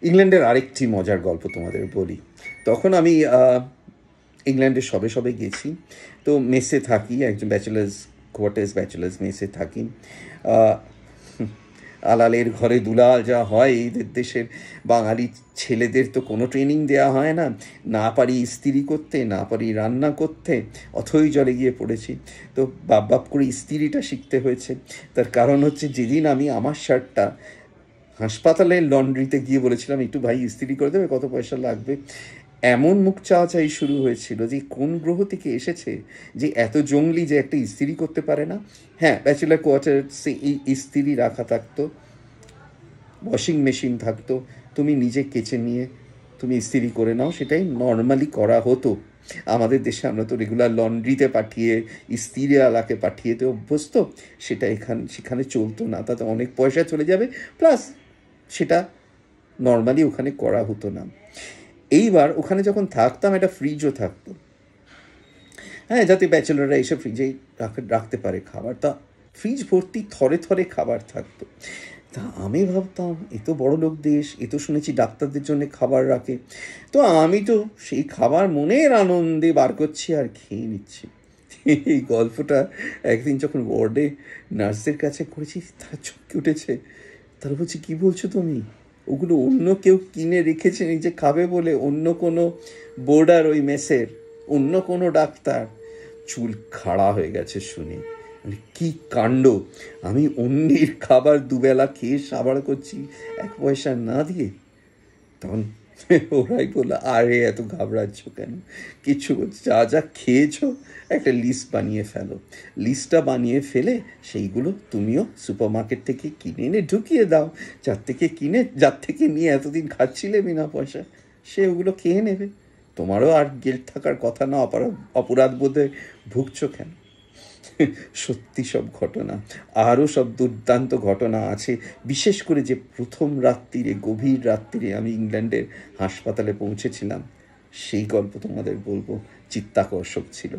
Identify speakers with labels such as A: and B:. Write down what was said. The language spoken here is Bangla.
A: ইংল্যান্ডের আরেকটি মজার গল্প তোমাদের বলি। তখন আমি ইংল্যান্ডে সবে সবে গেছি, তো মেসে থাকি, একজন ব্যাচেলার্স কোয়ার্টার্স ব্যাচেলার্স মেসে থাকি। আলালের ঘরে দুলাল যা হয় এদের দেশের বাঙালি ছেলেদের তো কোনো ট্রেনিং দেওয়া হয় না, না পারি ইস্ত্রি করতে, না পারি রান্না করতে, অথই জলে গিয়ে পড়েছি। তো বাপ বাপ করে ইস্ত্রিটা শিখতে হয়েছে। তার কারণ হচ্ছে, যেদিন আমি আমার শার্টটা হাসপাতালের লন্ড্রিতে গিয়ে বলেছিলাম একটু ভাই ইস্ত্রি করে দেবে, কত পয়সা লাগবে, এমন মুখ চাওয়াচাই শুরু হয়েছিল যে কোন গ্রহ থেকে এসেছে যে এত জঙ্গলি যে একটা ইস্ত্রি করতে পারে না। হ্যাঁ, ব্যাচেলার কোয়ার্টার্সে এই ইস্ত্রি রাখা থাকতো, ওয়াশিং মেশিন থাকতো, তুমি নিজে কেচে নিয়ে তুমি ইস্ত্রি করে নাও, সেটাই নর্মালি করা হতো। আমাদের দেশে আমরা তো রেগুলার লন্ড্রিতে পাঠিয়ে ইস্ত্রিওয়ালাকে পাঠিয়েতে অভ্যস্ত, সেটা সেখানে চলতো না, তাতে অনেক পয়সা চলে যাবে, প্লাস সেটা নর্মালি ওখানে করা হতো না। এইবার ওখানে যখন থাকতাম একটা ফ্রিজও থাকতো, হ্যাঁ, যাতে ব্যাচেলাররা এসে ফ্রিজেই রাখতে পারে খাবার, তা ফ্রিজ ভর্তি থরে থরে খাবার থাকতো। তা আমি ভাবতাম এ তো বড় লোক দেশ, এ তো শুনেছি ডাক্তারদের জন্য খাবার রাখে, তো আমি তো সেই খাবার মনের আনন্দে বার করছি আর খেয়ে নিচ্ছি। এই গল্পটা একদিন যখন ওয়ার্ডে নার্সদের কাছে করেছি, তারা চমকে উঠেছে। তারা বলছে, কী বলছো তুমি, ওগুলো অন্য কেউ কিনে রেখেছে নিজে খাবে বলে, অন্য কোনো বোর্ডার ওই মেসের, অন্য কোনো ডাক্তার। চুল খাড়া হয়ে গেছে শুনে, মানে কী কাণ্ড, আমি অন্যের খাবার দুবেলা খেয়ে সাবার করছি 1 পয়সা না দিয়ে। তখন ওরাই বললো, আরে এত ঘাবড়াচ্ছ কেন, কিছু যা যা খেয়েছো একটা লিস্ট বানিয়ে ফেলো, লিস্টটা বানিয়ে ফেলে সেইগুলো তুমিও সুপার মার্কেট থেকে কিনে এনে ঢুকিয়ে দাও, যার থেকে নিয়ে এতদিন খাচ্ছিলে বিনা পয়সা, সে ওগুলো খেয়ে নেবে, তোমারও আর গিল্ট থাকার কথা না, অপরাধ বোধে ভুগছো কেন। সত্যি সব ঘটনা, আরও সব দুর্দান্ত ঘটনা আছে, বিশেষ করে যে প্রথম রাত্রিরে, গভীর রাত্রিরে আমি ইংল্যান্ডের হাসপাতালে পৌঁছেছিলাম, সেই গল্প তোমাদের বলবো, চিত্তাকর্ষক ছিল।